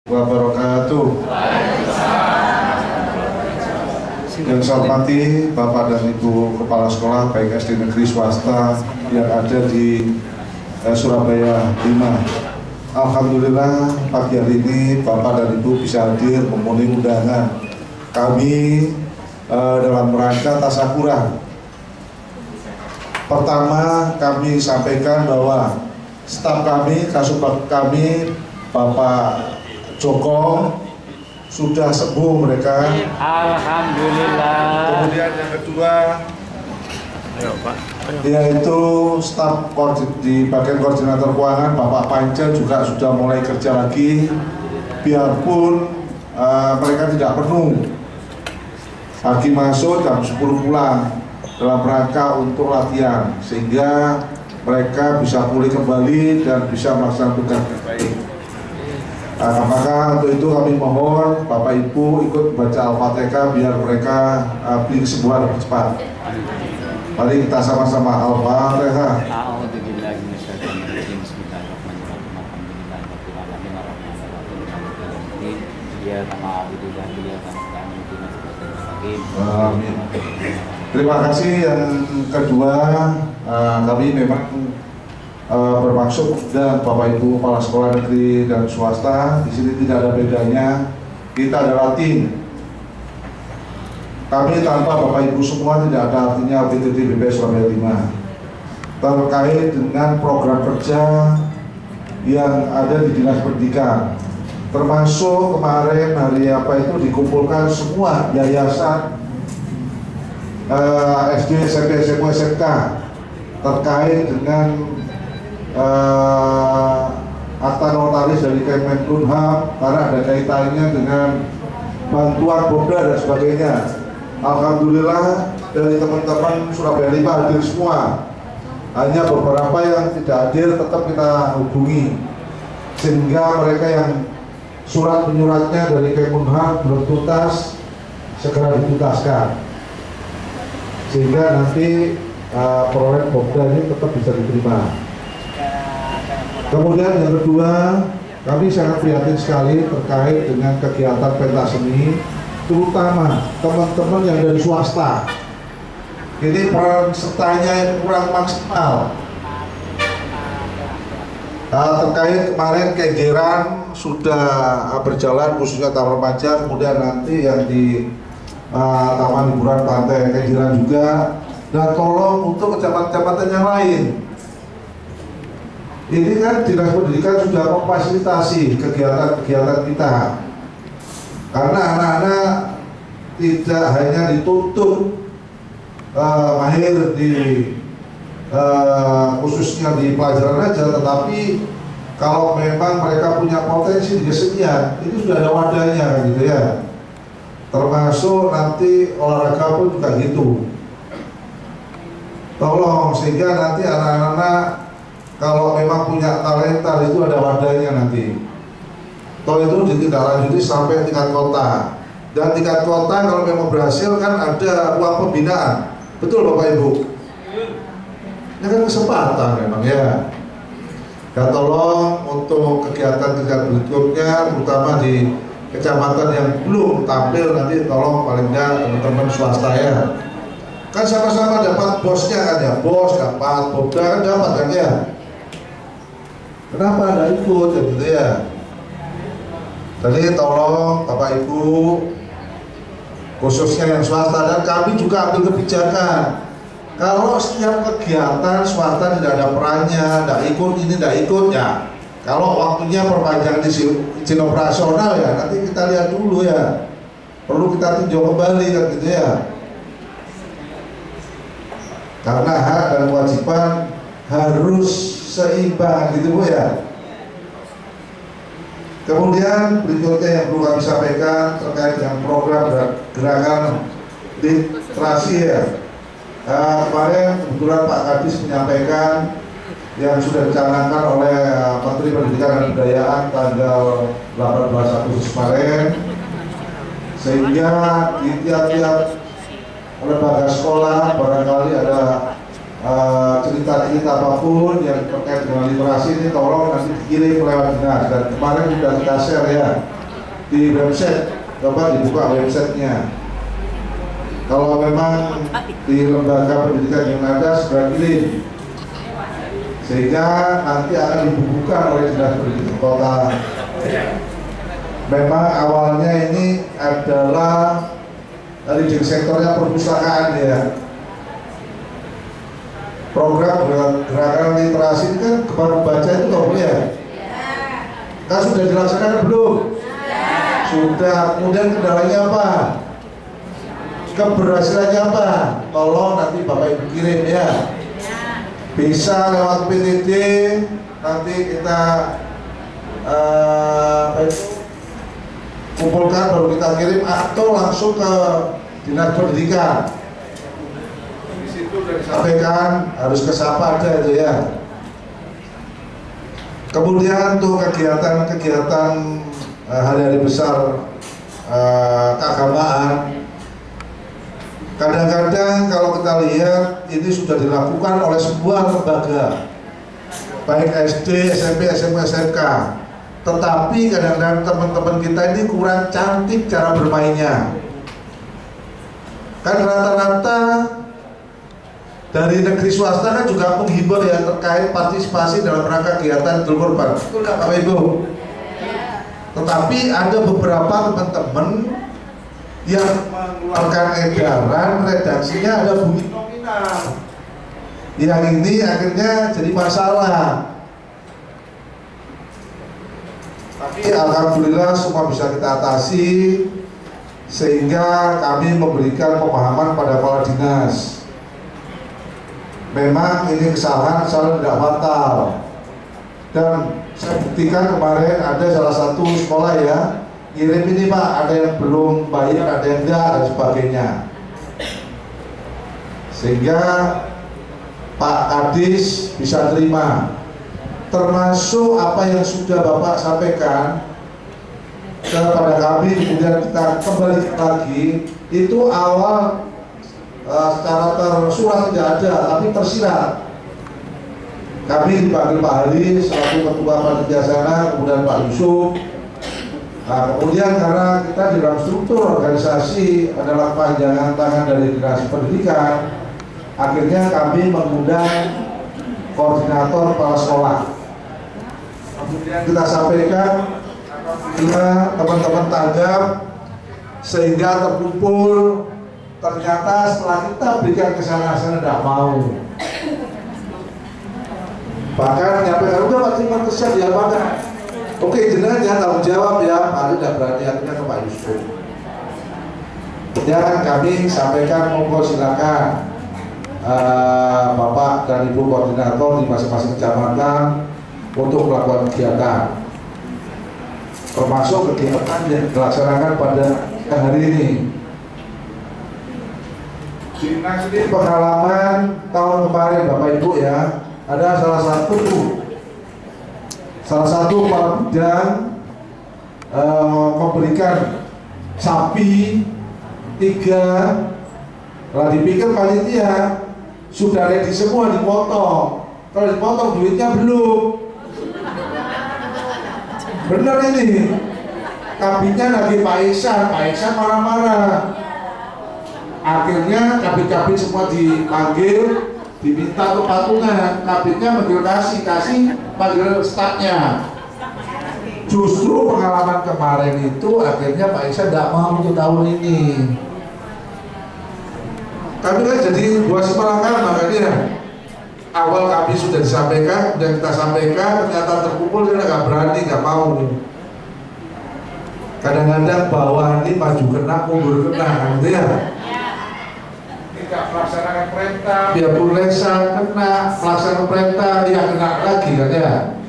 wabarakatuh. Yang saya hormati Bapak dan Ibu Kepala Sekolah baik SD negeri swasta yang ada di Surabaya 5. Alhamdulillah pagi hari ini Bapak dan Ibu bisa hadir memenuhi undangan kami dalam rangka tasyakuran. Pertama kami sampaikan bahwa staf kami, kasubag kami, Bapak Joko sudah sembuh mereka. Alhamdulillah. Kemudian yang kedua, yaitu staf di bagian koordinator keuangan Bapak Panja juga sudah mulai kerja lagi, biarpun mereka tidak penuh. Pagi masuk, jam 10 pulang dalam rangka untuk latihan, sehingga mereka bisa pulih kembali dan bisa melaksanakan tugas dengan baik. Maka untuk itu kami mohon Bapak Ibu ikut baca Al-Fatihah biar mereka beri kesembuhan lebih cepat. Mari kita sama-sama Al-Fatihah. Amin. Terima kasih. Yang kedua, kami memang bermaksud dan Bapak Ibu Kepala Sekolah Negeri dan Swasta di sini tidak ada bedanya. Kita adalah tim. Kami tanpa Bapak Ibu semua tidak ada artinya PTT BPS Surabaya 5 terkait dengan program kerja yang ada di Dinas Pendidikan. Termasuk kemarin hari apa itu dikumpulkan semua yayasan SD, SMP, SMA, SMK terkait dengan akta notaris dari Kemenkumham karena ada kaitannya dengan bantuan Bobda dan sebagainya. Alhamdulillah dari teman-teman Surabaya 5 hadir semua. Hanya beberapa yang tidak hadir tetap kita hubungi, sehingga mereka yang surat menyuratnya dari Kemenkumham belum tuntas segera dituntaskan, sehingga nanti proyek Bobda ini tetap bisa diterima. Kemudian yang kedua, kami sangat prihatin sekali terkait dengan kegiatan pentas seni, terutama teman-teman yang dari swasta. Ini peran sertanya yang kurang maksimal. Terkait kemarin kegiatan sudah berjalan khususnya Taman Remaja, kemudian nanti yang di Taman Hiburan Pantai kegiatan juga, dan tolong untuk kecamatan-kecamatan yang lain. Ini kan Dinas Pendidikan sudah memfasilitasi kegiatan-kegiatan kita, karena anak-anak tidak hanya dituntut mahir di khususnya di pelajaran aja, tetapi kalau memang mereka punya potensi di kesenian, ini sudah ada wadahnya kan gitu ya. Termasuk nanti olahraga pun juga gitu. Tolong sehingga nanti anak-anak kalau memang punya talenta itu ada wadahnya nanti. Toh itu ditindaklanjuti sampai tingkat kota. Dan tingkat kota kalau memang berhasil kan ada uang pembinaan. Betul Bapak Ibu? Ini kan kesempatan memang ya. Dan tolong untuk kegiatan-kegiatan berikutnya, terutama di kecamatan yang belum tampil nanti tolong paling nggak teman-teman swasta ya. Kan sama-sama dapat bosnya kan ya, bos dapat, Bobda kan dapat kan ya. Kenapa Anda ikut ya gitu ya? Jadi tolong Bapak Ibu khususnya yang swasta, dan kami juga ambil kebijakan kalau setiap kegiatan swasta tidak ada perannya, tidak ikut ini, tidak ikut ya. Kalau waktunya perpanjangan izin operasional ya nanti kita lihat dulu ya. Perlu kita tinjau kembali kan gitu ya. Karena hak dan kewajiban harus seimbang gitu Bu ya. Kemudian berikutnya yang perlu kami sampaikan terkait dengan program gerakan literasi ya. Kemarin kebetulan Pak Kadis menyampaikan yang sudah dicanangkan oleh Menteri Pendidikan dan Kebudayaan tanggal 18 Agustus kemarin, sehingga di tiap-tiap lembaga sekolah barangkali ada cerita-cerita apapun yang terkait dengan literasi ini tolong nanti dikirim lewat dinas, dan kemarin sudah kita share ya di website, coba dibuka websitenya. Kalau memang di lembaga pendidikan yang ada sudah kirim, sehingga nanti akan dibukukan oleh Dinas Pendidikan Kota. Memang awalnya ini adalah leading sektornya perpustakaan ya. Program gerakan literasi ini kan gemar membaca itu tahu ya? Kan sudah dilaksanakan belum? Sudah. Kemudian kendalanya apa? Keberhasilannya apa? Tolong nanti Bapak Ibu kirim ya. Bisa lewat PTD, nanti kita kumpulkan baru kita kirim, atau langsung ke Dinas Pendidikan. Di situ sudah disampaikan harus ke SAPA aja itu ya. Kemudian untuk kegiatan-kegiatan hari-hari besar keagamaan, kadang-kadang kalau kita lihat ini sudah dilakukan oleh sebuah lembaga, baik SD, SMP, SMA, SMK. Tetapi kadang-kadang teman-teman kita ini kurang cantik cara bermainnya. Kan rata-rata dari negeri swasta kan juga menghibur ya terkait partisipasi dalam rangka kegiatan Idul Kurban. Betul nggak Bapak Ibu? Tetapi ada beberapa teman-teman yang mengeluarkan edaran, redaksinya ada bunyi nominal. Yang ini akhirnya jadi masalah. Tapi alhamdulillah semua bisa kita atasi, sehingga kami memberikan pemahaman pada kepala dinas. Memang ini kesalahan tidak fatal, dan saya buktikan kemarin ada salah satu sekolah ya kirim ini Pak, ada yang belum bayar, ada yang enggak, dan sebagainya, sehingga Pak Kadis bisa terima. Termasuk apa yang sudah Bapak sampaikan kepada kami, kemudian kita kembali lagi, itu awal secara tersurat tidak ada, tapi tersirat. Kami dipanggil Pak Hari selaku Ketua Panitia Sana, kemudian Pak Yusuf. Nah, kemudian karena kita di dalam struktur organisasi adalah panjangan tangan dari Dinas Pendidikan, akhirnya kami mengundang koordinator kepala sekolah. Kemudian kita sampaikan, teman-teman tanggap, sehingga terkumpul. Ternyata setelah kita berikan ke sana tidak mau. Bahkan nyampaikan, udah Pak terima kesal ya Pak. Oke, jenengan ya tanggung jawab ya. Pak tidak berani, akhirnya ke Pak Yusuf. Kemudian kami sampaikan, monggo silakan Bapak dan Ibu koordinator di masing-masing kecamatan untuk melakukan kegiatan, termasuk kegiatan yang dilaksanakan pada hari ini. Dinas ini pengalaman tahun kemarin Bapak Ibu ya, ada salah satu kepala bidang memberikan sapi 3. Lah dipikir panitia sudah ready semua dipotong, kalau dipotong duitnya belum. Bener ini, kabinnya lagi Pak Iksan marah-marah. Akhirnya kabin-kabin semua dipanggil, diminta untuk patungan. Kabinnya manggil kasih panggil stafnya. Justru pengalaman kemarin itu akhirnya Pak Iksan tidak mau untuk tahun ini. Kami kan jadi buah semelangkah, makanya awal kami sudah disampaikan, dan kita sampaikan, ternyata terkumpul dia nggak berani, nggak mau. Kadang-kadang bawah ini maju kena, mundur kena, gitu ya. Tidak melaksanakan perintah, biarpun lesan kena, melaksanakan perintah, ya kena lagi kan ya.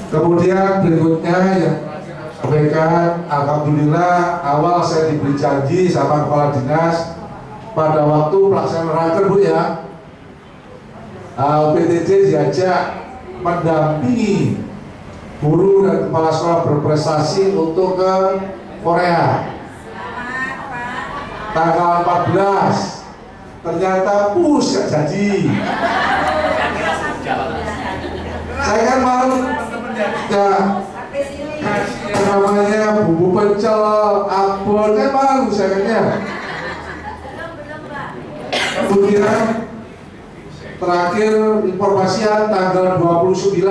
Kemudian berikutnya yang sampaikan, alhamdulillah awal saya diberi janji sama kepala dinas pada waktu pelaksanaan raker Bu ya, PTJ diajak mendampingi guru dan kepala sekolah berprestasi untuk ke Korea tanggal 14. Ternyata gak jadi. Saya kan malu teman-teman ya, kasih namanya bumbu pecel, abon, kan malu sayangnya. Kemudian terakhir informasian tanggal 29,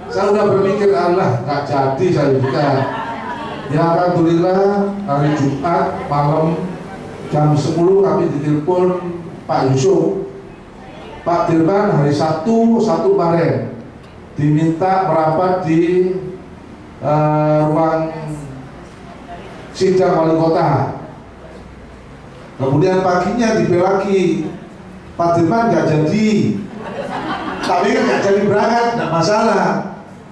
saya udah berpikir Allah nggak jadi saya juga. Ya alhamdulillah hari Jumat malam jam 10 kami ditelepon Pak Yusuf, Pak Dirman hari Sabtu kemarin diminta merapat di ruang sidang wali kota. Kemudian paginya dibel lagi, Pak Dirman nggak jadi, tapi kan nggak jadi berangkat, nggak masalah.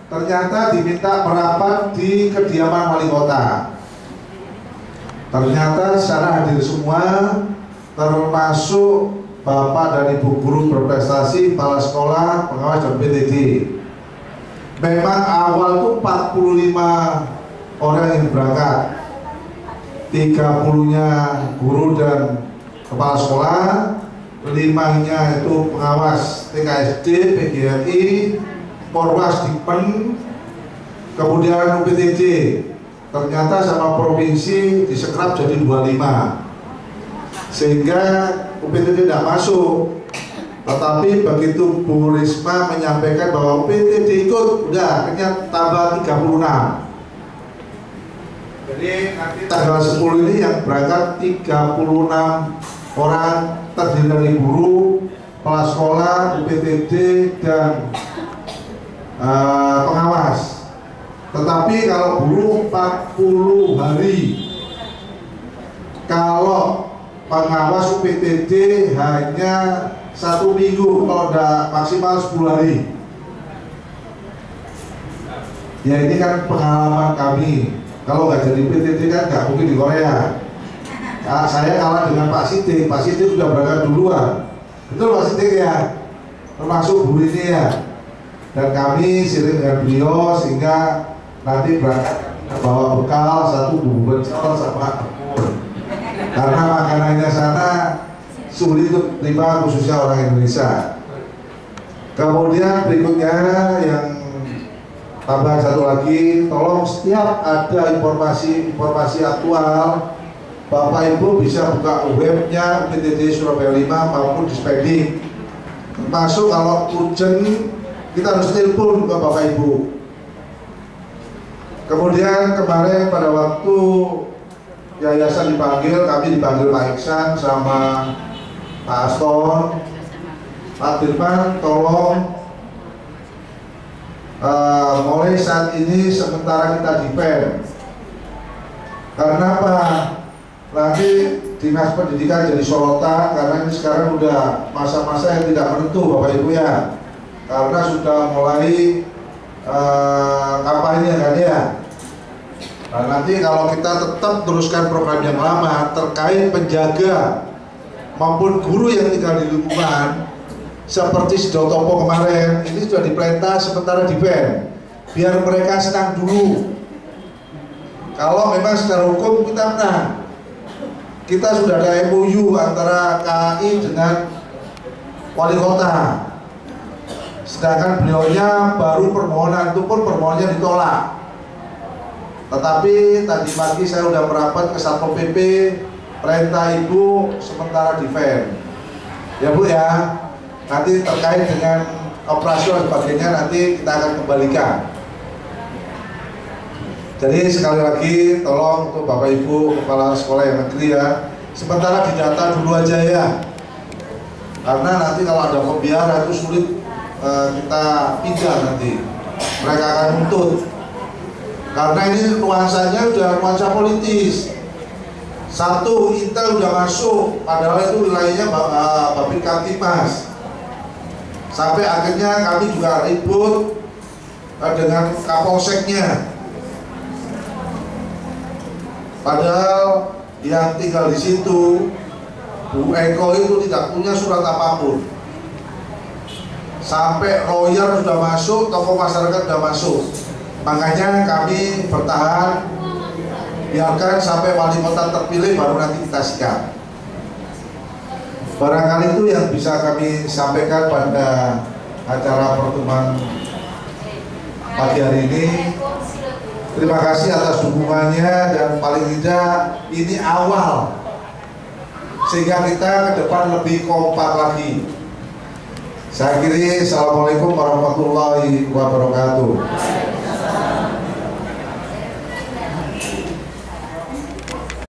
Ternyata diminta merapat di kediaman wali kota. Ternyata secara hadir semua, termasuk Bapak dan Ibu guru berprestasi, kepala sekolah, pengawas dan PTD. Memang awal itu 45 orang yang berangkat, 30-nya guru dan kepala sekolah, 5-nya itu pengawas TKSD, PGRI, Porwas Dipen, kemudian UPTJ. Ternyata sama provinsi disekrap jadi 25, sehingga UPTJ tidak masuk. Tetapi begitu Bu Risma menyampaikan bahwa UPTJ ikut, udah akhirnya tambah 36. Jadi nanti tanggal 10 ini yang berangkat 36 orang, terdiri dari guru, kepala sekolah, UPTJ dan pengawas. Tetapi kalau guru 40 hari, kalau pengawas UPTJ hanya 1 minggu, kalau udah maksimal 10 hari. Ya ini kan pengalaman kami. Kalau nggak jadi UPTJ kan nggak mungkin di Korea. Saya kalah dengan Pak Sidik. Pak Sidik sudah berangkat duluan. Betul Pak Sidik ya? Termasuk Bu ini ya. Dan kami sering dengan beliau sehingga nanti berangkat bawa bekal 1 bumbu pecel sama telur. Karena makanannya sana sulit untuk terima khususnya orang Indonesia. Kemudian berikutnya yang tambahan satu lagi, tolong setiap ada informasi aktual, Bapak Ibu bisa buka webnya UPTJ Surabaya 5 maupun di Spedik. Termasuk kalau urgent kita harus telepon ke Bapak Ibu. Kemudian kemarin pada waktu yayasan dipanggil, kami dipanggil Pak Iksan sama Pak Aston, Pak Dirman, tolong mulai saat ini sementara kita defend. Karena apa? Nanti dinas pendidikan jadi sorotan karena ini sekarang udah masa-masa yang tidak menentu Bapak Ibu ya. Karena sudah mulai kampanye kan ya. Nah, nanti kalau kita tetap teruskan program yang lama terkait penjaga maupun guru yang tinggal di lingkungan seperti Sidotopo kemarin, ini sudah diperintah sementara di ban, biar mereka senang dulu. Kalau memang secara hukum kita menang, kita sudah ada MOU antara KAI dengan wali kota. Sedangkan beliaunya baru permohonan, itu pun permohonannya ditolak. Tetapi tadi pagi saya sudah merapat ke Satpol PP, perintah Ibu sementara defend. Ya Bu ya, nanti terkait dengan operasional sebagainya nanti kita akan kembalikan. Jadi sekali lagi tolong untuk Bapak Ibu kepala sekolah yang negeri ya, sementara didata dulu aja ya. Karena nanti kalau ada pembiaran itu sulit kita pindah nanti, mereka akan nuntut. Karena ini nuansanya udah nuansa politis. Satu, Intel udah masuk, padahal itu wilayahnya Babin Kamtipmas. Sampai akhirnya kami juga ribut dengan Kapolseknya. Padahal yang tinggal di situ, Bu Eko itu tidak punya surat apapun. Sampai lawyer sudah masuk, tokoh masyarakat sudah masuk. Makanya kami bertahan, biarkan sampai wali kota terpilih baru nanti kita sikap. Barangkali itu yang bisa kami sampaikan pada acara pertemuan pagi hari ini. Terima kasih atas dukungannya, dan paling tidak ini awal sehingga kita ke depan lebih kompak lagi. Saya akhiri, assalamualaikum warahmatullahi wabarakatuh.